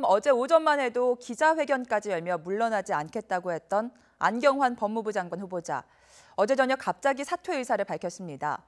어제 오전만 해도 기자회견까지 열며 물러나지 않겠다고 했던 안경환 법무부 장관 후보자. 어제 저녁 갑자기 사퇴 의사를 밝혔습니다.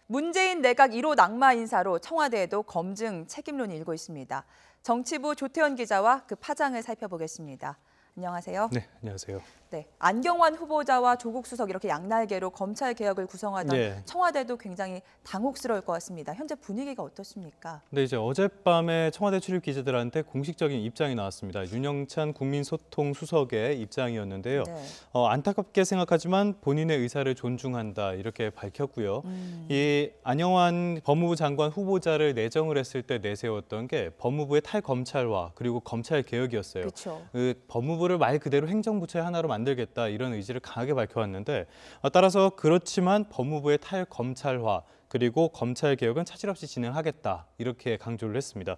문재인 내각 1호 낙마 인사로 청와대에도 검증 책임론이 일고 있습니다. 정치부 조태현 기자와 그 파장을 살펴보겠습니다. 안녕하세요. 네, 안녕하세요. 네, 안경환 후보자와 조국 수석 이렇게 양날개로 검찰 개혁을 구성하던 청와대도 굉장히 당혹스러울 것 같습니다. 현재 분위기가 어떻습니까? 네, 이제 어젯밤에 청와대 출입 기자들한테 공식적인 입장이 나왔습니다. 윤영찬 국민소통 수석의 입장이었는데요. 안타깝게 생각하지만 본인의 의사를 존중한다 이렇게 밝혔고요. 이 안경환 법무부 장관 후보자를 내정을 했을 때 내세웠던 게 법무부의 탈검찰화 그리고 검찰 개혁이었어요. 그렇죠. 그 법무부를 말 그대로 행정부처의 하나로 만들겠다 이런 의지를 강하게 밝혀왔는데 따라서 그렇지만 법무부의 탈검찰화 그리고 검찰 개혁은 차질 없이 진행하겠다 이렇게 강조를 했습니다.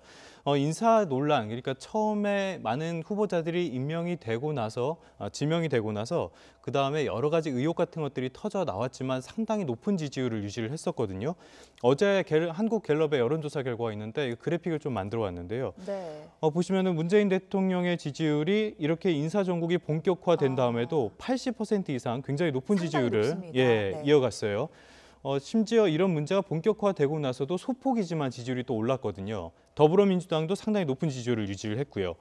인사 논란 그러니까 처음에 많은 후보자들이 임명이 되고 나서 지명이 되고 나서 그 다음에 여러 가지 의혹 같은 것들이 터져 나왔지만 상당히 높은 지지율을 유지를 했었거든요. 어제 한국갤럽의 여론조사 결과가 있는데 그래픽을 좀 만들어 왔는데요. 네. 보시면은 문재인 대통령의 지지율이 이렇게 인사 정국이 본격화된 다음에도 80% 이상 굉장히 높은 지지율을 이어갔어요. 심지어 이런 문제가 본격화되고 나서도 소폭이지만 지지율이 또 올랐거든요. 더불어민주당도 상당히 높은 지지율을 유지를 했고요.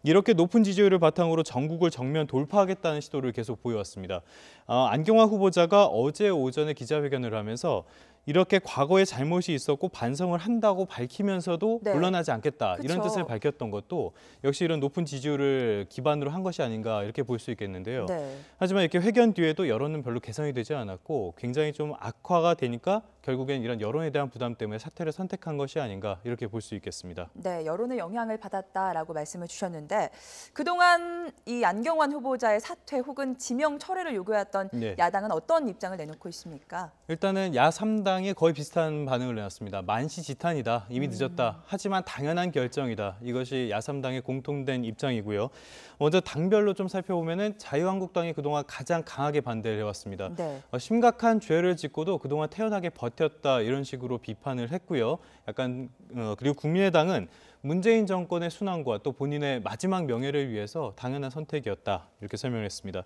이렇게 높은 지지율을 바탕으로 전국을 정면 돌파하겠다는 시도를 계속 보여왔습니다. 안경환 후보자가 어제 오전에 기자회견을 하면서 이렇게 과거에 잘못이 있었고 반성을 한다고 밝히면서도 물러나지 않겠다 이런 뜻을 밝혔던 것도 역시 이런 높은 지지율을 기반으로 한 것이 아닌가 이렇게 볼 수 있겠는데요. 하지만 이렇게 회견 뒤에도 여론은 별로 개선이 되지 않았고 굉장히 좀 악화가 되니까 결국엔 이런 여론에 대한 부담 때문에 사퇴를 선택한 것이 아닌가 이렇게 볼 수 있겠습니다. 네, 여론의 영향을 받았다라고 말씀을 주셨는데 그동안 이 안경환 후보자의 사퇴 혹은 지명 철회를 요구했던 야당은 어떤 입장을 내놓고 있습니까? 일단은 야3당이 거의 비슷한 반응을 내놨습니다. 만시지탄이다. 이미 늦었다. 하지만 당연한 결정이다. 이것이 야3당의 공통된 입장이고요. 먼저 당별로 좀 살펴보면은 자유한국당이 그동안 가장 강하게 반대를 해왔습니다. 심각한 죄를 짓고도 그동안 태연하게 버텼다 이런 식으로 비판을 했고요. 그리고 국민의당은 문재인 정권의 순환과 또 본인의 마지막 명예를 위해서 당연한 선택이었다 이렇게 설명했습니다.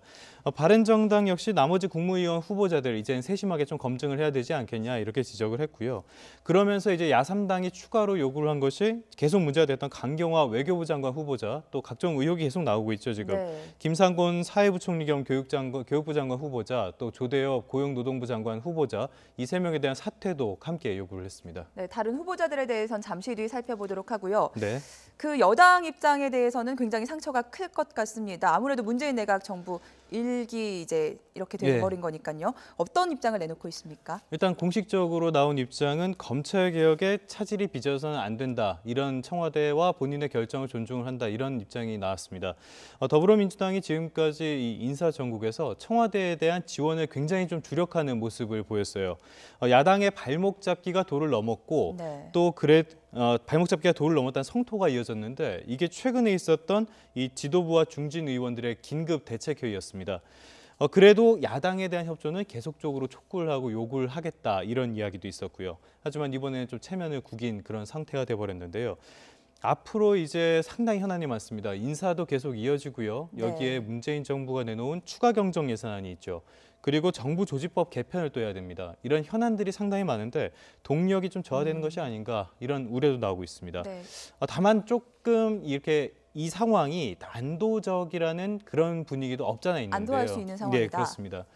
바른정당 역시 나머지 국무위원 후보자들 이제는 세심하게 좀 검증을 해야 되지 않겠냐 이렇게 지적을 했고요. 그러면서 이제 야3당이 추가로 요구를 한 것이 계속 문제가 됐던 강경화 외교부 장관 후보자 또 각종 의혹이 계속 나오고 있죠 지금. 김상곤 사회부총리 겸 교육부 장관 후보자 또 조대엽 고용노동부 장관 후보자 이 3명에 대한 사퇴도 함께 요구를 했습니다. 네, 다른 후보자들에 대해서는 잠시 뒤 살펴보도록 하고요. 그 여당 입장에 대해서는 굉장히 상처가 클 것 같습니다. 아무래도 문재인 내각 정부 1기 이제 이렇게 돼버린 거니까요. 어떤 입장을 내놓고 있습니까? 일단 공식적으로 나온 입장은 검찰 개혁에 차질이 빚어서는 안 된다. 이런 청와대와 본인의 결정을 존중을 한다. 이런 입장이 나왔습니다. 더불어민주당이 지금까지 이 인사 정국에서 청와대에 대한 지원을 굉장히 좀 주력하는 모습을 보였어요. 야당의 발목 잡기가 도를 넘었고 또 발목 잡기가 도를 넘었다는 성토가 이어졌는데 이게 최근에 있었던 이 지도부와 중진 의원들의 긴급 대책회의였습니다. 그래도 야당에 대한 협조는 계속적으로 촉구를 하고 요구를 하겠다 이런 이야기도 있었고요. 하지만 이번에는 좀 체면을 구긴 그런 상태가 돼버렸는데요. 앞으로 이제 상당히 현안이 많습니다. 인사도 계속 이어지고요. 여기에 문재인 정부가 내놓은 추가 경정 예산안이 있죠. 그리고 정부 조직법 개편을 또 해야 됩니다. 이런 현안들이 상당히 많은데 동력이 좀 저하되는 것이 아닌가 이런 우려도 나오고 있습니다. 다만 조금 이렇게 이 상황이 안도적이라는 그런 분위기도 없잖아 있는데요. 안도할 수 있는 상황이다. 네, 그렇습니다.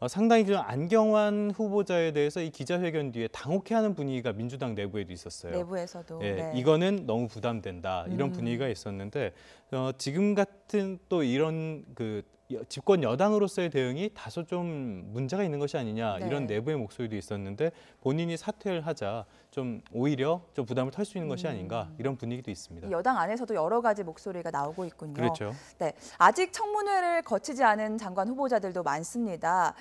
상당히 좀 안경환 후보자에 대해서 이 기자회견 뒤에 당혹해하는 분위기가 민주당 내부에도 있었어요. 내부에서도. 이거는 너무 부담된다 이런 분위기가 있었는데 지금 같은 또 이런 집권 여당으로서의 대응이 다소 좀 문제가 있는 것이 아니냐 이런 내부의 목소리도 있었는데 본인이 사퇴를 하자 좀 오히려 좀 부담을 털 수 있는 것이 아닌가 이런 분위기도 있습니다. 여당 안에서도 여러 가지 목소리가 나오고 있군요. 그렇죠. 아직 청문회를 거치지 않은 장관 후보자들도 많습니다.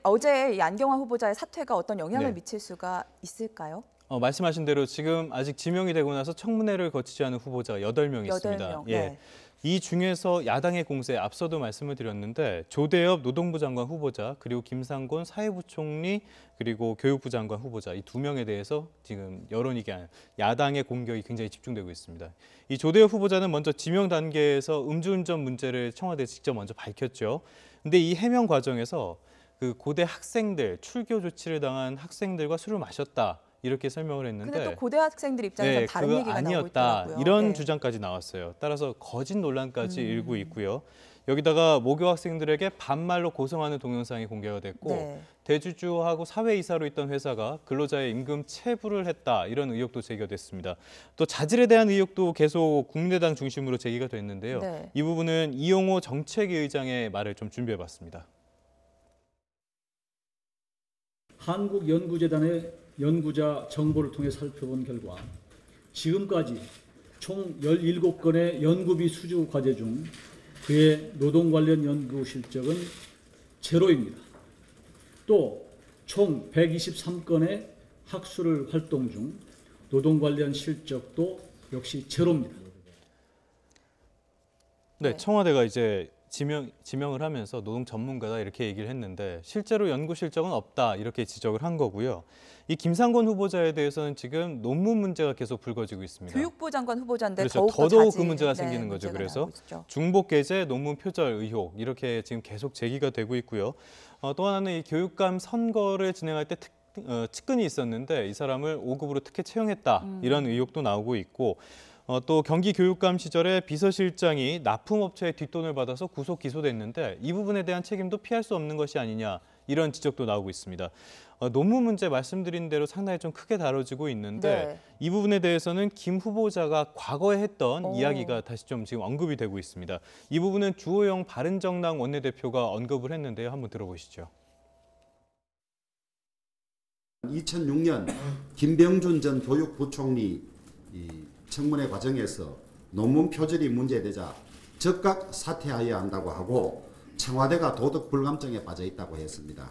어제 이 안경환 후보자의 사퇴가 어떤 영향을 미칠 수가 있을까요? 말씀하신 대로 지금 아직 지명이 되고 나서 청문회를 거치지 않은 후보자가 8명 있습니다. 이 중에서 야당의 공세 앞서도 말씀을 드렸는데 조대엽 노동부 장관 후보자 그리고 김상곤 사회부총리 그리고 교육부 장관 후보자 이 두 명에 대해서 지금 여론이 야당의 공격이 굉장히 집중되고 있습니다. 이 조대엽 후보자는 먼저 지명 단계에서 음주운전 문제를 청와대에 직접 먼저 밝혔죠. 근데 이 해명 과정에서 그 고대 학생들 출교 조치를 당한 학생들과 술을 마셨다. 이렇게 설명을 했는데 근데 또 고대 학생들 입장에서 다른 그거 얘기가 나오고 아니었다. 있더라고요. 이런 네. 주장까지 나왔어요. 따라서 거짓 논란까지 일고 있고요. 여기다가 모교 학생들에게 반말로 고성하는 동영상이 공개가 됐고 네. 대주주하고 사회이사로 있던 회사가 근로자의 임금 체불을 했다. 이런 의혹도 제기가 됐습니다. 또 자질에 대한 의혹도 계속 국민의당 중심으로 제기가 됐는데요. 네. 이 부분은 이용호 정책위 의장의 말을 좀 준비해봤습니다. 한국연구재단의 연구자 정보를 통해 살펴본 결과 지금까지 총 17건의 연구비 수주 과제 중 그의 노동 관련 연구 실적은 제로입니다. 또 총 123건의 학술 활동 중 노동 관련 실적도 역시 제로입니다. 네, 청와대가 이제 지명을 하면서 노동 전문가다 이렇게 얘기를 했는데 실제로 연구 실적은 없다 이렇게 지적을 한 거고요. 이 김상곤 후보자에 대해서는 지금 논문 문제가 계속 불거지고 있습니다. 교육부 장관 후보자인데 그렇죠. 더더욱 그 문제가 생기는 거죠. 그래서 중복 게재, 논문 표절 의혹 이렇게 지금 계속 제기가 되고 있고요. 또 하나는 이 교육감 선거를 진행할 때 측근이 있었는데 이 사람을 5급으로 특혜 채용했다 이런 의혹도 나오고 있고 또 경기 교육감 시절에 비서실장이 납품업체의 뒷돈을 받아서 구속 기소됐는데 이 부분에 대한 책임도 피할 수 없는 것이 아니냐 이런 지적도 나오고 있습니다. 논문 문제 말씀드린 대로 상당히 좀 크게 다뤄지고 있는데 네. 이 부분에 대해서는 김 후보자가 과거에 했던 이야기가 다시 좀 지금 언급이 되고 있습니다. 이 부분은 주호영 바른정당 원내대표가 언급을 했는데요. 한번 들어보시죠. 2006년 김병준 전 교육부총리 청문회 과정에서 논문 표절이 문제되자 즉각 사퇴하여야 한다고 하고 청와대가 도덕 불감증에 빠져 있다고 했습니다.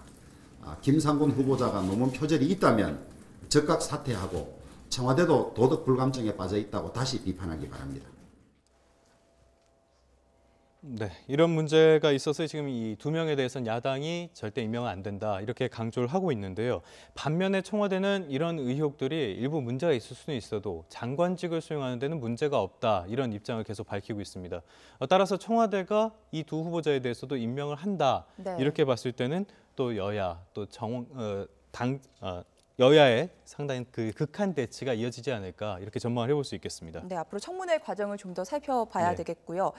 김상곤 후보자가 논문 표절이 있다면 즉각 사퇴하고 청와대도 도덕 불감증에 빠져 있다고 다시 비판하기 바랍니다. 네, 이런 문제가 있어서 지금 이 두 명에 대해서는 야당이 절대 임명은 안 된다 이렇게 강조를 하고 있는데요. 반면에 청와대는 이런 의혹들이 일부 문제가 있을 수는 있어도 장관직을 수행하는 데는 문제가 없다 이런 입장을 계속 밝히고 있습니다. 따라서 청와대가 이 두 후보자에 대해서도 임명을 한다 네. 이렇게 봤을 때는 또 여야 또 여야의 상당히 그 극한 대치가 이어지지 않을까 이렇게 전망을 해볼 수 있겠습니다. 네, 앞으로 청문회 과정을 좀 더 살펴봐야 네. 되겠고요.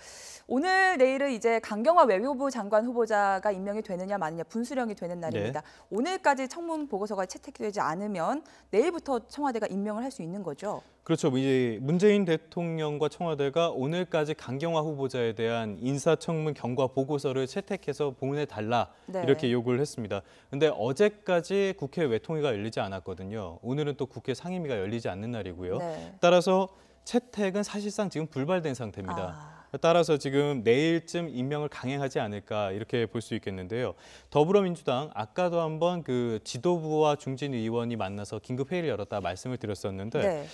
오늘 내일은 이제 강경화 외교부 장관 후보자가 임명이 되느냐 마느냐 분수령이 되는 날입니다. 네. 오늘까지 청문 보고서가 채택되지 않으면 내일부터 청와대가 임명을 할 수 있는 거죠. 그렇죠. 이제 문재인 대통령과 청와대가 오늘까지 강경화 후보자에 대한 인사청문 경과 보고서를 채택해서 보내달라 네. 이렇게 요구를 했습니다. 그런데 어제까지 국회 외통위가 열리지 않았거든요. 오늘은 또 국회 상임위가 열리지 않는 날이고요. 네. 따라서 채택은 사실상 지금 불발된 상태입니다. 따라서 지금 내일쯤 임명을 강행하지 않을까 이렇게 볼 수 있겠는데요. 더불어민주당 아까도 한번 그 지도부와 중진 의원이 만나서 긴급 회의를 열었다 말씀을 드렸었는데 네.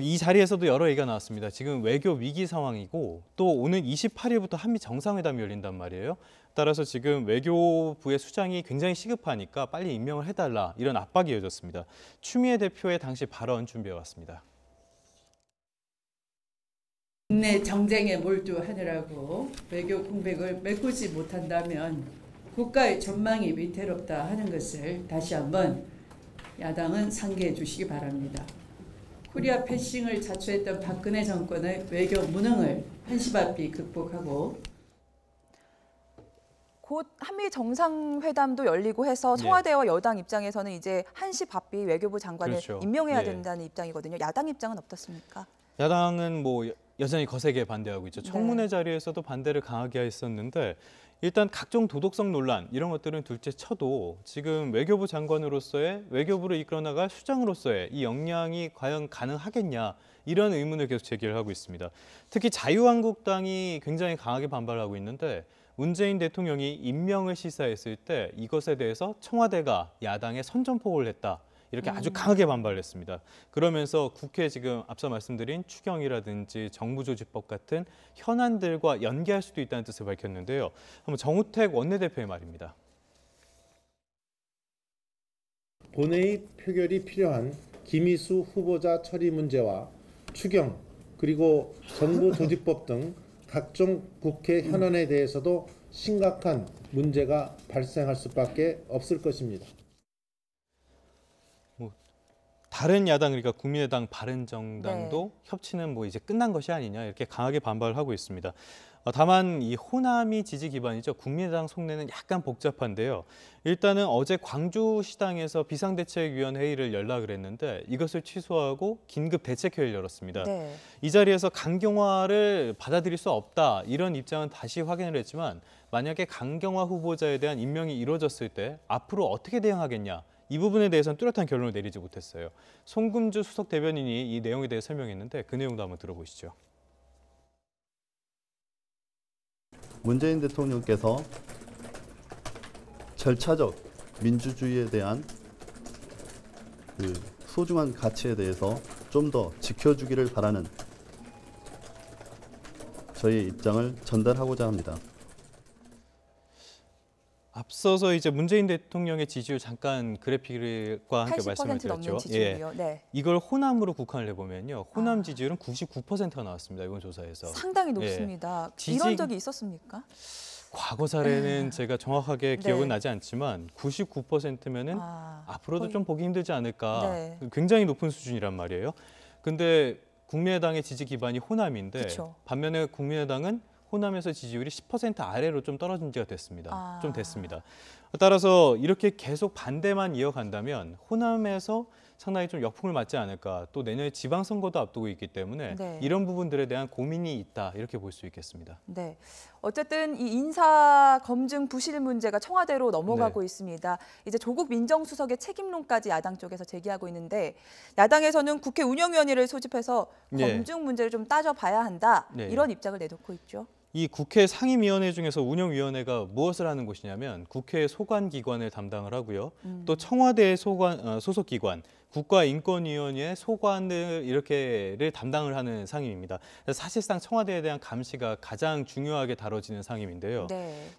이 자리에서도 여러 얘기가 나왔습니다. 지금 외교 위기 상황이고 또 오는 28일부터 한미 정상회담이 열린단 말이에요. 따라서 지금 외교부의 수장이 굉장히 시급하니까 빨리 임명을 해달라 이런 압박이 이어졌습니다. 추미애 대표의 당시 발언 준비해왔습니다. 국내 정쟁에 몰두하느라고 외교 공백을 메꾸지 못한다면 국가의 전망이 위태롭다 하는 것을 다시 한번 야당은 상기해 주시기 바랍니다. 코리아 패싱을 자초했던 박근혜 정권의 외교 무능을 한시바삐 극복하고 곧 한미 정상회담도 열리고 해서 청와대와 여당 입장에서는 이제 한시 바삐 외교부 장관을 그렇죠. 임명해야 예. 된다는 입장이거든요. 야당 입장은 어떻습니까? 야당은 뭐 여전히 거세게 반대하고 있죠. 청문회 자리에서도 반대를 강하게 했었는데 일단 각종 도덕성 논란 이런 것들은 둘째 쳐도 지금 외교부 장관으로서의 외교부를 이끌어 나갈 수장으로서의 이 역량이 과연 가능하겠냐 이런 의문을 계속 제기를 하고 있습니다. 특히 자유한국당이 굉장히 강하게 반발하고 있는데 문재인 대통령이 임명을 시사했을 때 이것에 대해서 청와대가 야당에 선전포고를 했다. 이렇게 아주 강하게 반발했습니다. 그러면서 국회 지금 앞서 말씀드린 추경이라든지 정부조직법 같은 현안들과 연계할 수도 있다는 뜻을 밝혔는데요. 한번 정우택 원내대표의 말입니다. 본회의 표결이 필요한 김희수 후보자 처리 문제와 추경 그리고 정부조직법 등 각종 국회 현안에 대해서도 심각한 문제가 발생할 수밖에 없을 것입니다. 다른 야당 그러니까 국민의당, 바른정당도 협치는 뭐 이제 끝난 것이 아니냐 이렇게 강하게 반발을 하고 있습니다. 다만 이 호남이 지지 기반이죠. 국민의당 속내는 약간 복잡한데요. 일단은 어제 광주시당에서 비상대책위원회 회의를 열라 그랬는데 이것을 취소하고 긴급 대책회의를 열었습니다. 네. 이 자리에서 강경화를 받아들일 수 없다 이런 입장은 다시 확인을 했지만 만약에 강경화 후보자에 대한 임명이 이루어졌을 때 앞으로 어떻게 대응하겠냐. 이 부분에 대해서는 뚜렷한 결론을 내리지 못했어요. 송금주 수석 대변인이 이 내용에 대해 설명했는데 그 내용도 한번 들어보시죠. 문재인 대통령께서 절차적 민주주의에 대한 그 소중한 가치에 대해서 좀 더 지켜주기를 바라는 저희의 입장을 전달하고자 합니다. 앞서서 이제 문재인 대통령의 지지율 잠깐 그래픽과 함께 말씀을 80% 넘는 드렸죠. 지지율이요. 네. 이걸 호남으로 국한을 해보면요. 호남 지지율은 99%가 나왔습니다. 이번 조사에서. 상당히 높습니다. 이런 적이 있었습니까? 과거 사례는 제가 정확하게 기억은 나지 않지만 99%면은 앞으로도 거의... 좀 보기 힘들지 않을까. 네. 굉장히 높은 수준이란 말이에요. 근데 국민의당의 지지 기반이 호남인데 그쵸. 반면에 국민의당은 호남에서 지지율이 10% 아래로 좀 떨어진 지가 됐습니다. 좀 됐습니다. 따라서 이렇게 계속 반대만 이어간다면 호남에서 상당히 좀 역풍을 맞지 않을까. 또 내년에 지방선거도 앞두고 있기 때문에 이런 부분들에 대한 고민이 있다. 이렇게 볼 수 있겠습니다. 네. 어쨌든 이 인사 검증 부실 문제가 청와대로 넘어가고 있습니다. 이제 조국 민정수석의 책임론까지 야당 쪽에서 제기하고 있는데 야당에서는 국회 운영위원회를 소집해서 검증 문제를 좀 따져봐야 한다. 이런 입장을 내놓고 있죠. 이 국회 상임위원회 중에서 운영위원회가 무엇을 하는 곳이냐면 국회 소관기관을 담당을 하고요. 또 청와대의 소속기관, 국가인권위원회의 소관을 이렇게를 담당을 하는 상임입니다. 사실상 청와대에 대한 감시가 가장 중요하게 다뤄지는 상임인데요.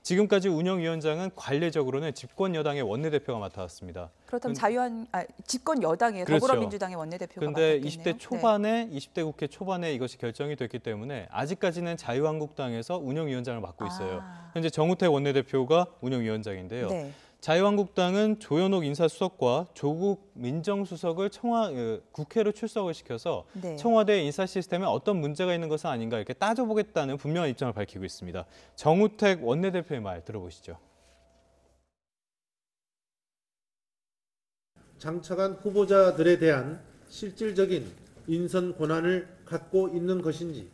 지금까지 운영위원장은 관례적으로는 집권 여당의 원내대표가 맡아왔습니다. 그렇다면 집권 여당의 더불어민주당의 원내대표가 맡았겠네요. 그런데 20대 초반에 20대 국회 초반에 이것이 결정이 됐기 때문에 아직까지는 자유한국당에서 운영위원장을 맡고 있어요. 현재 정우택 원내대표가 운영위원장인데요. 자유한국당은 조현옥 인사수석과 조국 민정수석을 국회로 출석을 시켜서 청와대 인사 시스템에 어떤 문제가 있는 것은 아닌가 이렇게 따져보겠다는 분명한 입장을 밝히고 있습니다. 정우택 원내대표의 말 들어보시죠. 장차관 후보자들에 대한 실질적인 인선 권한을 갖고 있는 것인지,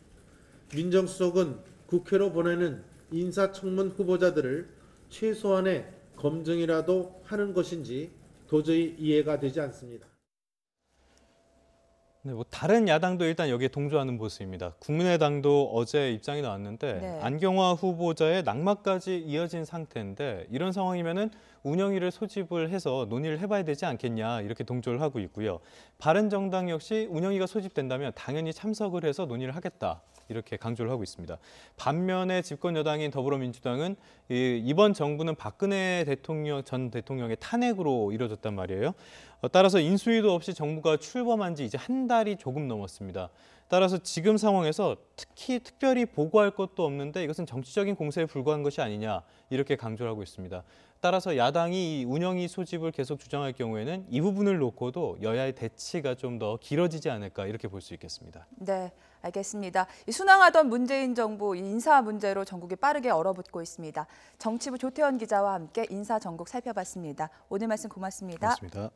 민정수석은 국회로 보내는 인사청문 후보자들을 최소한의 검증이라도 하는 것인지 도저히 이해가 되지 않습니다. 다른 야당도 일단 여기에 동조하는 모습입니다. 국민의당도 어제 입장이 나왔는데 안경화 후보자의 낙마까지 이어진 상태인데 이런 상황이면은 운영위를 소집을 해서 논의를 해봐야 되지 않겠냐 이렇게 동조를 하고 있고요. 바른정당 역시 운영위가 소집된다면 당연히 참석을 해서 논의를 하겠다. 이렇게 강조를 하고 있습니다. 반면에 집권 여당인 더불어민주당은 이번 정부는 박근혜 전 대통령의 탄핵으로 이뤄졌단 말이에요. 따라서 인수위도 없이 정부가 출범한 지 이제 한 달이 조금 넘었습니다. 따라서 지금 상황에서 특별히 보고할 것도 없는데 이것은 정치적인 공세에 불과한 것이 아니냐 이렇게 강조를 하고 있습니다. 따라서 야당이 운영위 소집을 계속 주장할 경우에는 이 부분을 놓고도 여야의 대치가 좀 더 길어지지 않을까 이렇게 볼 수 있겠습니다. 네, 알겠습니다. 순항하던 문재인 정부 인사 문제로 전국이 빠르게 얼어붙고 있습니다. 정치부 조태현 기자와 함께 인사 전국 살펴봤습니다. 오늘 말씀 고맙습니다. 고맙습니다.